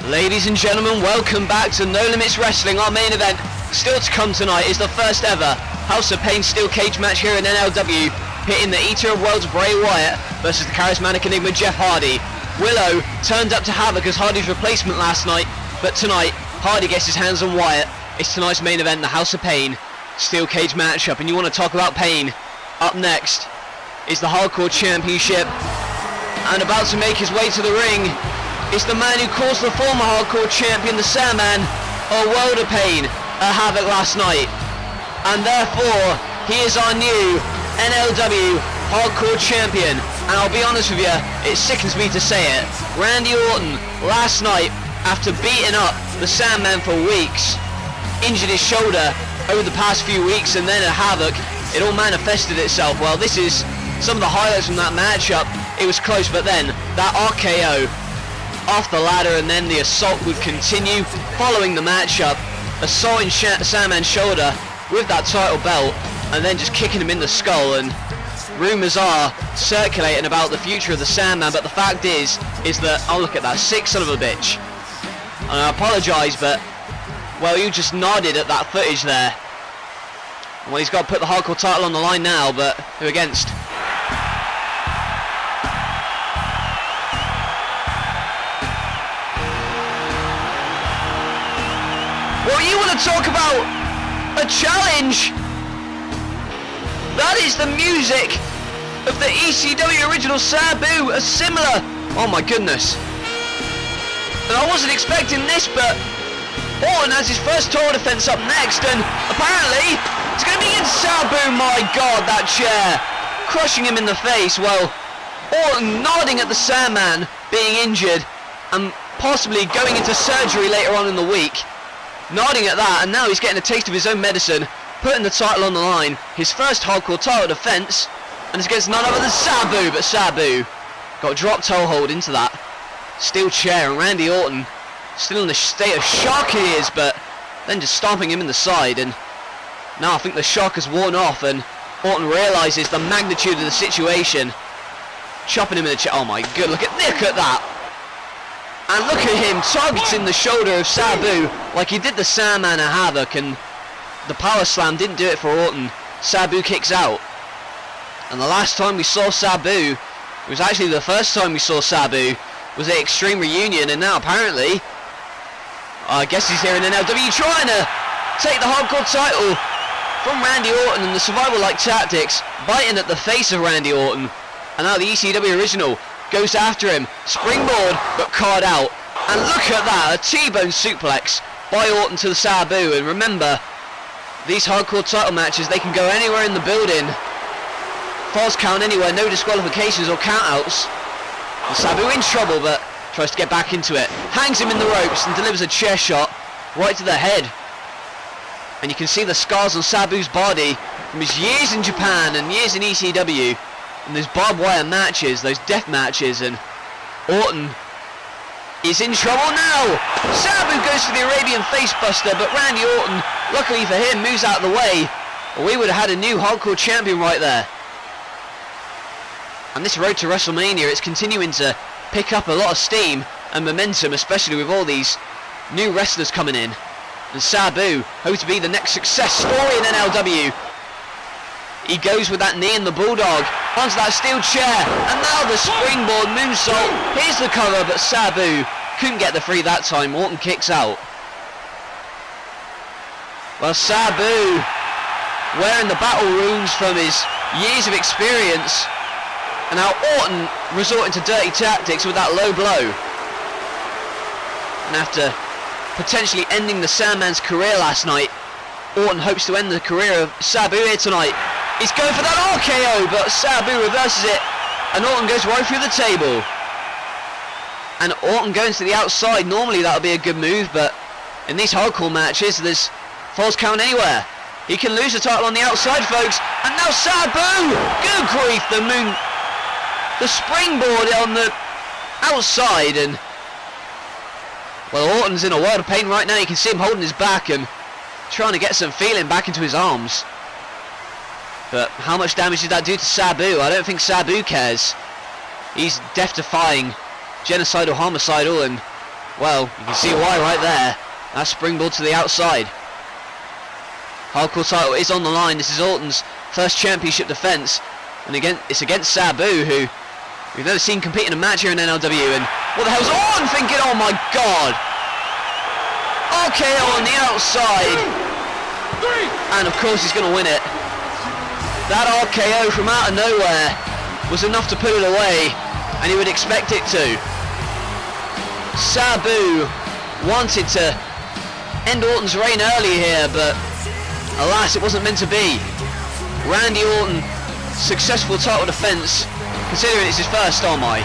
Ladies and gentlemen, welcome back to No Limits Wrestling. Our main event, still to come tonight, is the first ever House of Pain steel cage match here in NLW, pitting the Eater of Worlds Bray Wyatt versus the charismatic enigma Jeff Hardy. Willow turned up to Havoc as Hardy's replacement last night, but tonight, Hardy gets his hands on Wyatt. It's tonight's main event, the House of Pain steel cage matchup, and you want to talk about pain. Up next is the Hardcore Championship, and about to make his way to the ring is the man who caused the former Hardcore Champion, the Sandman, a world of pain at Havoc last night. And therefore, he is our new NLW Hardcore Champion. And I'll be honest with you, it sickens me to say it. Randy Orton, last night, after beating up the Sandman for weeks, injured his shoulder over the past few weeks, and then at Havoc, it all manifested itself. Well, this is some of the highlights from that matchup. It was close, but then that RKO off the ladder, and then the assault would continue following the matchup, assaulting Sandman's shoulder with that title belt, and then just kicking him in the skull. And rumours are circulating about the future of the Sandman, but the fact is that, oh, look at that, sick son of a bitch. And I apologise, but, well, you just nodded at that footage there. Well, he's got to put the Hardcore title on the line now, but who against? Well, you want to talk about a challenge? That is the music of the ECW original Sabu, a similar... Oh my goodness. And I wasn't expecting this, but Orton has his first tour defense up next, and apparently it's going to be against Sabu. My God, that chair crushing him in the face. Well, Orton nodding at the Sandman being injured and possibly going into surgery later on in the week. Nodding at that, and now he's getting a taste of his own medicine, putting the title on the line, his first Hardcore title defense, and it's against none other than Sabu. But Sabu got a drop toe hold into that steel chair, and Randy Orton still in the state of shock he is, but then just stomping him in the side. And now I think the shock has worn off, and Orton realises the magnitude of the situation, chopping him in the chair. Oh my god, look at that. And look at him targeting the shoulder of Sabu like he did the Sandman at Havoc, and the power slam didn't do it for Orton. Sabu kicks out. And the last time we saw Sabu, it was actually the first time we saw Sabu, was at Extreme Reunion, and now apparently, I guess he's here in NLW trying to take the Hardcore title from Randy Orton, and the survival-like tactics biting at the face of Randy Orton. And now the ECW original goes after him, springboard, but caught out. And look at that, a T-bone suplex by Orton to the Sabu. And remember, these Hardcore title matches, they can go anywhere in the building. Falls count anywhere, no disqualifications or countouts. And Sabu in trouble, but tries to get back into it. Hangs him in the ropes and delivers a chair shot right to the head. And you can see the scars on Sabu's body from his years in Japan and years in ECW. And those barbed wire matches, those death matches, and Orton is in trouble now. Sabu goes for the Arabian facebuster, but Randy Orton, luckily for him, moves out of the way. Or we would have had a new Hardcore Champion right there. And this road to WrestleMania, it's continuing to pick up a lot of steam and momentum, especially with all these new wrestlers coming in. And Sabu, hopes to be the next success story in NLW. He goes with that knee in the Bulldog onto that steel chair, and now the springboard moonsault. Here's the cover, but Sabu couldn't get the free that time. Orton kicks out. Well, Sabu wearing the battle wounds from his years of experience, and now Orton resorting to dirty tactics with that low blow. And after potentially ending the Sandman's career last night, Orton hopes to end the career of Sabu here tonight. He's going for that RKO, but Sabu reverses it, and Orton goes right through the table. And Orton going to the outside, normally that would be a good move, but in these Hardcore matches, there's falls count anywhere. He can lose the title on the outside, folks, and now Sabu! Good grief, the springboard on the outside, and well, Orton's in a world of pain right now. You can see him holding his back and trying to get some feeling back into his arms. But how much damage did that do to Sabu? I don't think Sabu cares. He's death-defying, genocidal, homicidal, and Well, you can see why right there. That springboard to the outside. Hardcore title is on the line. This is Orton's first championship defence. And again, it's against Sabu, who we've never seen compete in a match here in NLW. And what the hell's Orton thinking? Oh my god! RKO on the outside. And of course he's going to win it. That RKO from out of nowhere was enough to put it away, and he would expect it to. Sabu wanted to end Orton's reign early here, but alas, it wasn't meant to be. Randy Orton, successful title defence, considering it's his first, oh my.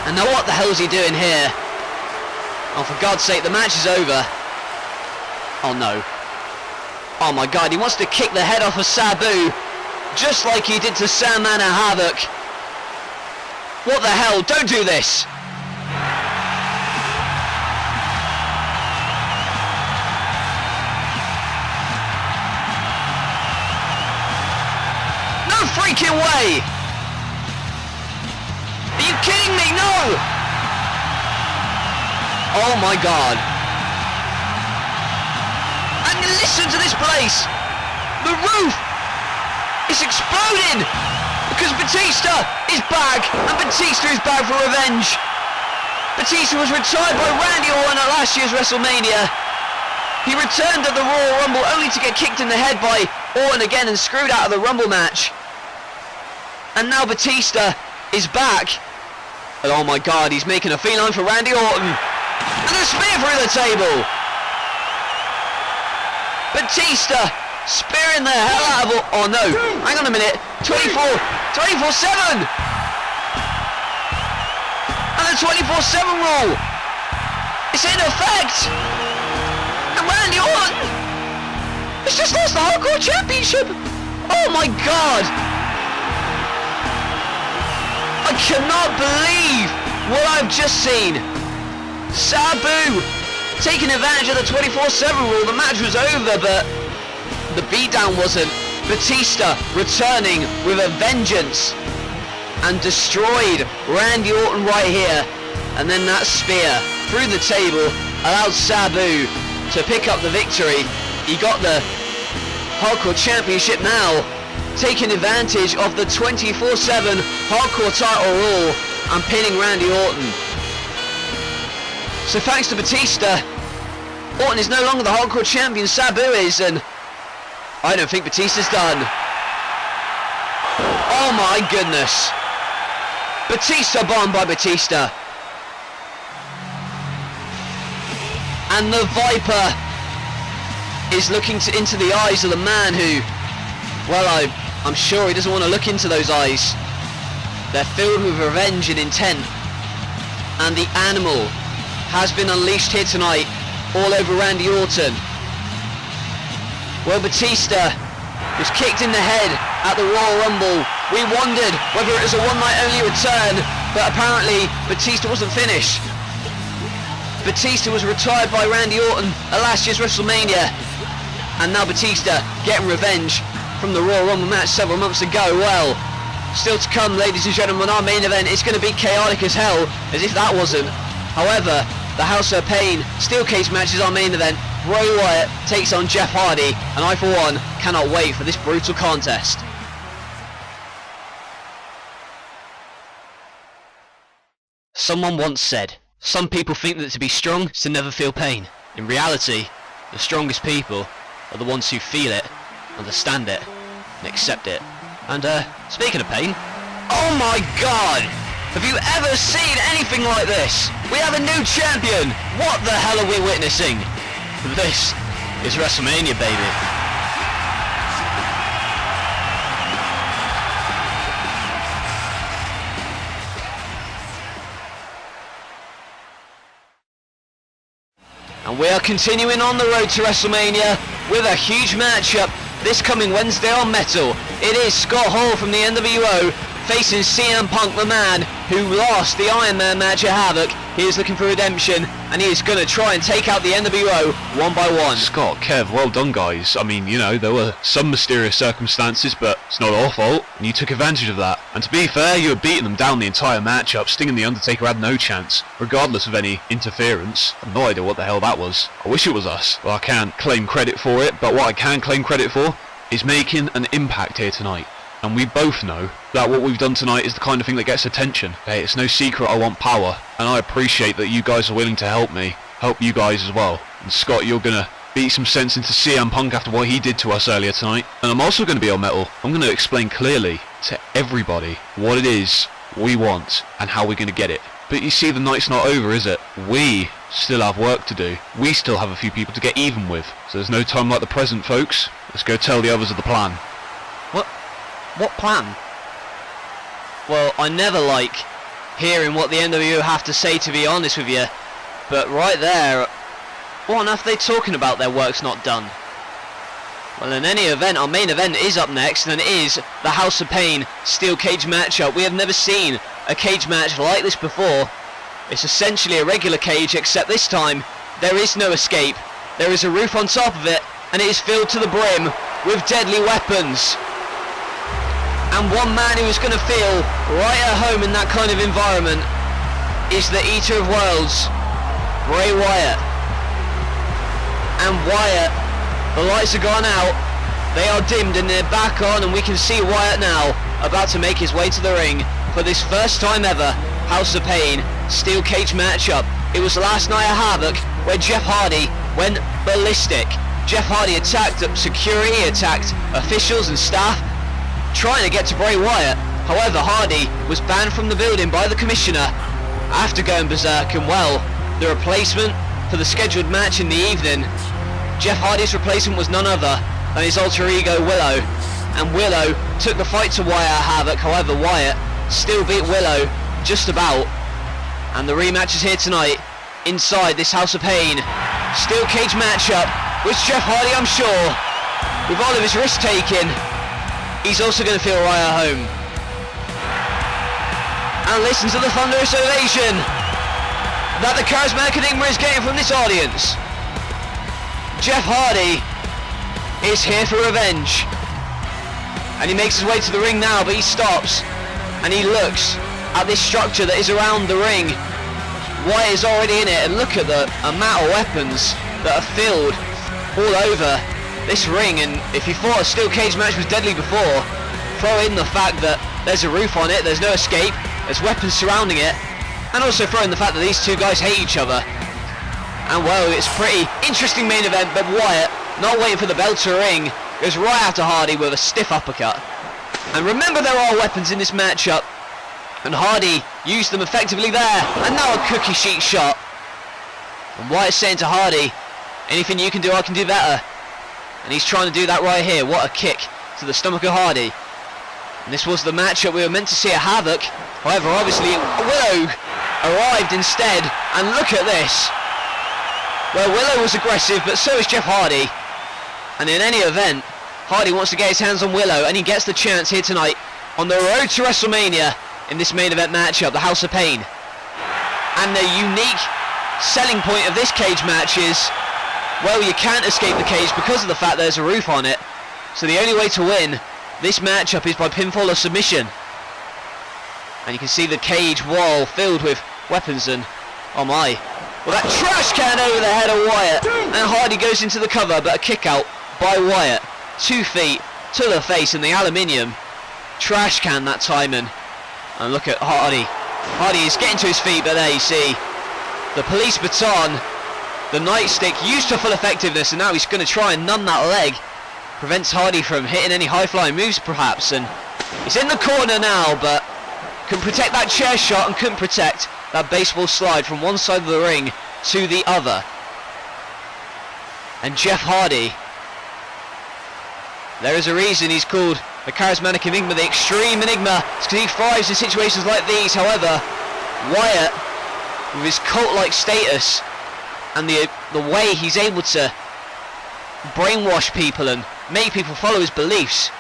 And now what the hell is he doing here? Oh, for God's sake, the match is over. Oh no. Oh my god, he wants to kick the head off of Sabu, just like he did to Sandman and Havoc. What the hell? Don't do this! No freaking way! Are you kidding me? No! Oh my god. And listen to this place! The roof is exploding! Because Batista is back, and Batista is back for revenge. Batista was retired by Randy Orton at last year's WrestleMania. He returned at the Royal Rumble only to get kicked in the head by Orton again and screwed out of the Rumble match. And now Batista is back. And oh my god, he's making a feline for Randy Orton. And a spear through the table. Batista spearing the hell out of... Oh no, hang on a minute. 24/7. And the 24/7 rule. It's in effect. And Randy Orton has just lost the Hardcore Championship. Oh my god. I cannot believe what I've just seen. Sabu taking advantage of the 24/7 rule. The match was over, but the beatdown wasn't. Batista returning with a vengeance and destroyed Randy Orton right here. And then that spear through the table allowed Sabu to pick up the victory. He got the Hardcore Championship now, taking advantage of the 24/7 Hardcore title rule and pinning Randy Orton. So thanks to Batista, Orton is no longer the Hardcore Champion, Sabu is, and I don't think Batista's done. Oh my goodness. Batista bombed by Batista. And the Viper is looking into the eyes of the man who, well, I'm sure he doesn't want to look into those eyes. They're filled with revenge and intent. And the animal has been unleashed here tonight all over Randy Orton. Well, Batista was kicked in the head at the Royal Rumble. We wondered whether it was a one-night only return, but apparently Batista wasn't finished. Batista was retired by Randy Orton at last year's WrestleMania, and now Batista getting revenge from the Royal Rumble match several months ago. Well, still to come, ladies and gentlemen, our main event is going to be chaotic as hell, as if that wasn't. However, the House of Pain Steel Cage match is our main event. Bray Wyatt takes on Jeff Hardy, and I for one cannot wait for this brutal contest. Someone once said, some people think that to be strong is to never feel pain. In reality, the strongest people are the ones who feel it, understand it, and accept it. And speaking of pain, oh my god! Have you ever seen anything like this? We have a new champion! What the hell are we witnessing? This is WrestleMania, baby. And we are continuing on the road to WrestleMania with a huge matchup this coming Wednesday on Metal. It is Scott Hall from the NWO facing CM Punk, the man who lost the Iron Man match at Havoc He is looking for redemption, and he is going to try and take out the NWO one by one. Scott, Kev, well done, guys. I mean, you know, there were some mysterious circumstances, but it's not our fault, and you took advantage of that. And to be fair, you were beating them down the entire matchup. Sting and The Undertaker had no chance, regardless of any interference. I have no idea what the hell that was. I wish it was us. Well, I can't claim credit for it, but what I can claim credit for is making an impact here tonight. And we both know that what we've done tonight is the kind of thing that gets attention. Hey, it's no secret I want power, and I appreciate that you guys are willing to help me, help you guys as well. And Scott, you're gonna beat some sense into CM Punk after what he did to us earlier tonight. And I'm also gonna be on metal. I'm gonna explain clearly to everybody what it is we want and how we're gonna get it. But you see, the night's not over, is it? We still have work to do. We still have a few people to get even with. So there's no time like the present, folks. Let's go tell the others of the plan. What plan? Well, I never like hearing what the NWO have to say, to be honest with you. But right there, what on earth are they talking about their work's not done? Well, in any event, our main event is up next, and it is the House of Pain Steel Cage matchup. We have never seen a cage match like this before. It's essentially a regular cage, except this time there is no escape. There is a roof on top of it, and it is filled to the brim with deadly weapons. And one man who is going to feel right at home in that kind of environment is the Eater of Worlds, Bray Wyatt. And Wyatt, the lights are gone out, they are dimmed and they're back on, and we can see Wyatt now about to make his way to the ring for this first time ever House of Pain Steel Cage matchup. It was last night at Havoc where Jeff Hardy went ballistic. Jeff Hardy attacked security, attacked officials and staff, trying to get to Bray Wyatt. However, Hardy was banned from the building by the commissioner after going berserk, and well, the replacement for the scheduled match in the evening, Jeff Hardy's replacement was none other than his alter ego Willow, and Willow took the fight to Wyatt at Havoc. However, Wyatt still beat Willow just about, and the rematch is here tonight inside this House of Pain Steel Cage matchup, which Jeff Hardy, I'm sure, with all of his risk taking, he's also going to feel right at home. And listen to the thunderous ovation that the charismatic Enigma is getting from this audience. Jeff Hardy is here for revenge. And he makes his way to the ring now, but he stops and he looks at this structure that is around the ring. Wyatt is already in it, and look at the amount of weapons that are filled all over this ring. And if you thought a steel cage match was deadly before, throw in the fact that there's a roof on it, there's no escape, there's weapons surrounding it, and also throw in the fact that these two guys hate each other. And well, it's a pretty interesting main event, but Wyatt, not waiting for the bell to ring, goes right after Hardy with a stiff uppercut. And remember, there are weapons in this matchup, and Hardy used them effectively there, and now a cookie sheet shot. And Wyatt's saying to Hardy, anything you can do, I can do better. And he's trying to do that right here. What a kick to the stomach of Hardy. And this was the matchup we were meant to see at Havoc. However, obviously, Willow arrived instead. And look at this. Well, Willow was aggressive, but so is Jeff Hardy. And in any event, Hardy wants to get his hands on Willow, and he gets the chance here tonight on the road to WrestleMania in this main event matchup, the House of Pain. And the unique selling point of this cage match is, well, you can't escape the cage because of the fact there's a roof on it. So the only way to win this matchup is by pinfall or submission. And you can see the cage wall filled with weapons, and oh my. Well, that trash can over the head of Wyatt, and Hardy goes into the cover, but a kick out by Wyatt. 2 feet to the face in the aluminium trash can that time, and look at Hardy. Hardy is getting to his feet, but there you see the police baton, the nightstick used to full effectiveness, and now he's going to try and numb that leg. Prevents Hardy from hitting any high-flying moves perhaps, and he's in the corner now, but couldn't protect that chair shot and couldn't protect that baseball slide from one side of the ring to the other. And Jeff Hardy, there is a reason he's called the charismatic Enigma, the extreme Enigma. It's because he thrives in situations like these. However, Wyatt, with his cult-like status and the way he's able to brainwash people and make people follow his beliefs,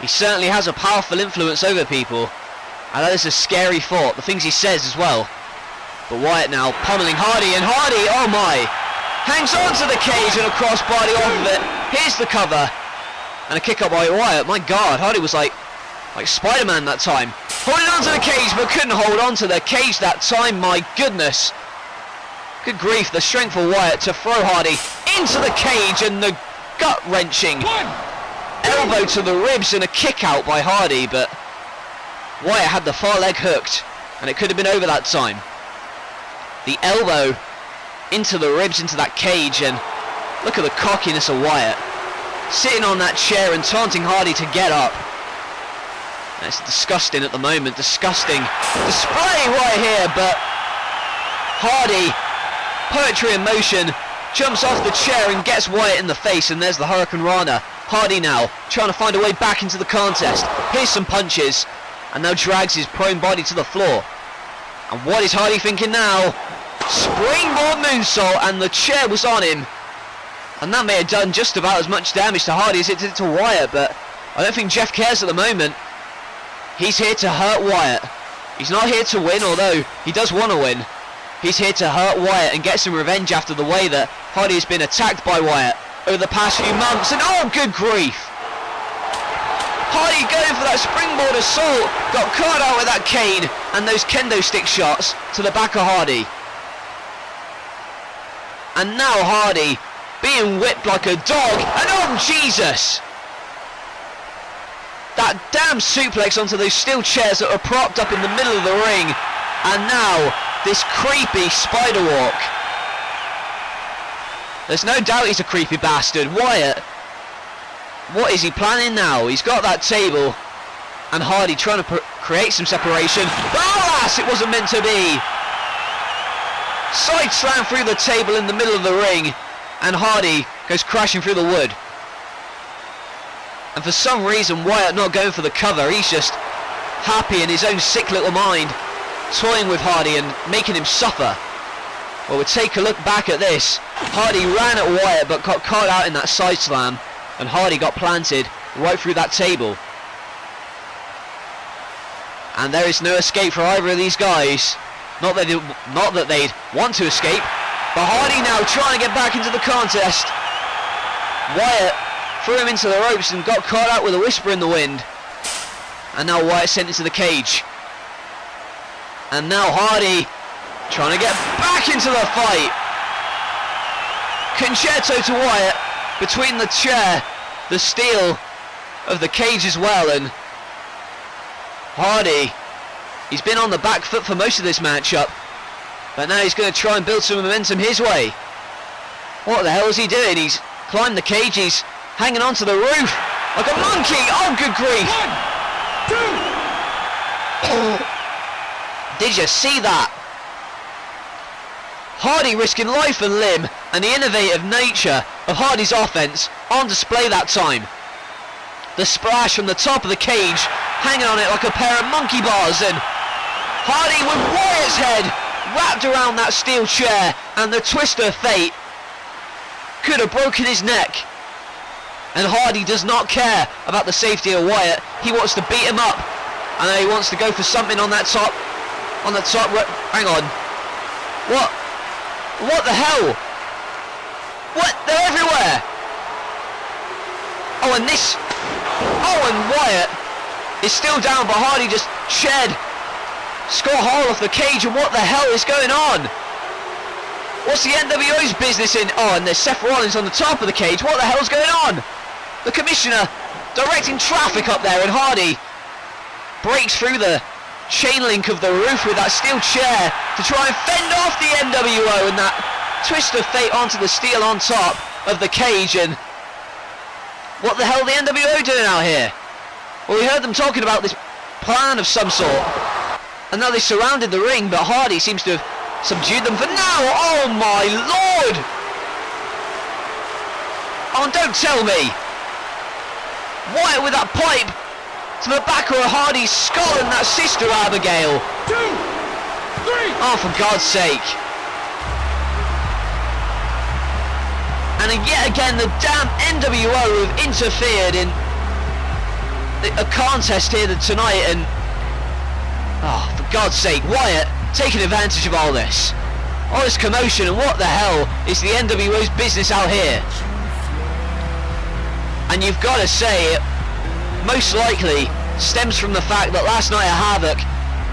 he certainly has a powerful influence over people, and that is a scary thought. The things he says as well. But Wyatt now pummeling Hardy, and Hardy, oh my, hangs on to the cage and a crossbody off of it. Here's the cover. And a kick up by Wyatt. My God, Hardy was like Spider-Man that time. Holding on to the cage, but couldn't hold on to the cage that time. My goodness. Good grief, the strength for Wyatt to throw Hardy into the cage, and the gut-wrenching elbow to the ribs and a kick out by Hardy, but Wyatt had the far leg hooked, and it could have been over that time. The elbow into the ribs, into that cage, and look at the cockiness of Wyatt. Sitting on that chair and taunting Hardy to get up. It's disgusting at the moment, disgusting display right here, but Hardy, poetry in motion, jumps off the chair and gets Wyatt in the face, and there's the Hurricane Rana. Hardy now trying to find a way back into the contest. Here's some punches, and now drags his prone body to the floor. And what is Hardy thinking now? Springboard moonsault, and the chair was on him. And that may have done just about as much damage to Hardy as it did to Wyatt, but I don't think Jeff cares at the moment. He's here to hurt Wyatt. He's not here to win, although he does want to win. He's here to hurt Wyatt and get some revenge after the way that Hardy has been attacked by Wyatt over the past few months. And oh, good grief! Hardy going for that springboard assault, got caught out with that cane and those kendo stick shots to the back of Hardy. And now Hardy being whipped like a dog, and oh Jesus! That damn suplex onto those steel chairs that were propped up in the middle of the ring, and now this creepy spider walk. There's no doubt he's a creepy bastard. Wyatt, what is he planning now? He's got that table, and Hardy trying to create some separation. But alas, it wasn't meant to be. Side slam through the table in the middle of the ring, and Hardy goes crashing through the wood. And for some reason, Wyatt not going for the cover. He's just happy in his own sick little mind, toying with Hardy and making him suffer. Well, we'll take a look back at this. Hardy ran at Wyatt but got caught out in that side slam, and Hardy got planted right through that table. And there is no escape for either of these guys. Not that they'd want to escape, but Hardy now trying to get back into the contest. Wyatt threw him into the ropes and got caught out with a whisper in the wind. And now Wyatt sent into the cage. And now Hardy trying to get back into the fight. Concerto to Wyatt between the chair, the steel of the cage as well, and Hardy, he's been on the back foot for most of this matchup, but now he's going to try and build some momentum his way. What the hell is he doing? He's climbed the cage, he's hanging onto the roof like a monkey. Oh, good grief. 1, 2. Did you see that? Hardy risking life and limb, and the innovative nature of Hardy's offense on display that time. The splash from the top of the cage, hanging on it like a pair of monkey bars, and Hardy with Wyatt's head wrapped around that steel chair, and the twist of fate could have broken his neck. And Hardy does not care about the safety of Wyatt. He wants to beat him up, and he wants to go for something on that top. Hang on. What the hell? What? They're everywhere. Oh, and this. Oh, and Wyatt is still down, but Hardy just shed Scott Hall off the cage, and what the hell is going on? What's the NWO's business in? Oh, and there's Seth Rollins on the top of the cage. What the hell's going on? The commissioner directing traffic up there, and Hardy breaks through the chain link of the roof with that steel chair to try and fend off the NWO, and that twist of fate onto the steel on top of the cage. And what the hell are the NWO doing out here? Well, we heard them talking about this plan of some sort, and now they surrounded the ring, but Hardy seems to have subdued them for now. Oh my lord! Oh, and don't tell me Wyatt with that pipe to the back of Hardy's skull, and that sister Abigail. 2, 3. Oh, for God's sake. And yet again, the damn NWO have interfered in a contest here tonight, and oh, for God's sake, Wyatt taking advantage of all this commotion, and what the hell is the NWO's business out here? And you've got to say, it most likely stems from the fact that last night at Havoc,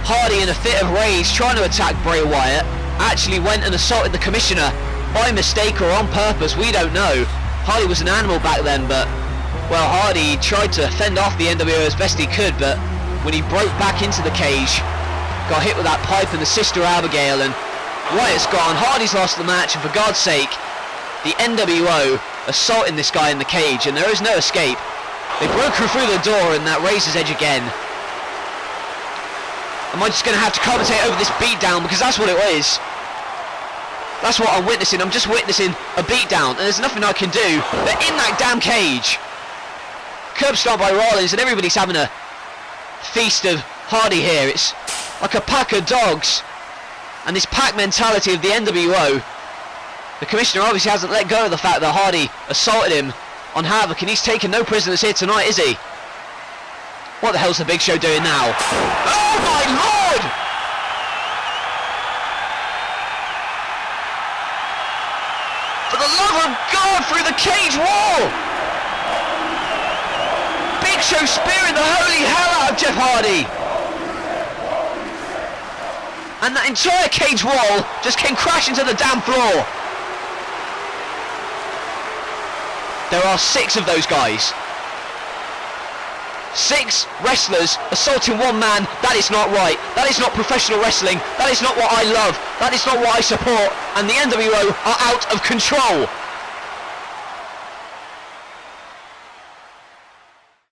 Hardy, in a fit of rage trying to attack Bray Wyatt, actually went and assaulted the commissioner by mistake or on purpose, we don't know. Hardy was an animal back then, but, well, Hardy tried to fend off the NWO as best he could, but when he broke back into the cage, got hit with that pipe and the Sister Abigail, and Wyatt's gone. Hardy's lost the match, and for God's sake, the NWO assaulting this guy in the cage, and there is no escape. They broke her through the door, and that Razor's Edge again. Am I just going to have to commentate over this beatdown, because that's what it is. That's what I'm witnessing. I'm just witnessing a beatdown, and there's nothing I can do. They're in that damn cage. Curb stomp by Rollins, and everybody's having a feast of Hardy here. It's like a pack of dogs, and this pack mentality of the NWO. The commissioner obviously hasn't let go of the fact that Hardy assaulted him on Havoc, and he's taken no prisoners here tonight, is he? What the hell's the Big Show doing now? Oh my lord! For the love of God, through the cage wall! Big Show spearing the holy hell out of Jeff Hardy! And that entire cage wall just came crashing to the damn floor. There are 6 of those guys. 6 wrestlers assaulting one man. That is not right. That is not professional wrestling. That is not what I love. That is not what I support. And the NWO are out of control.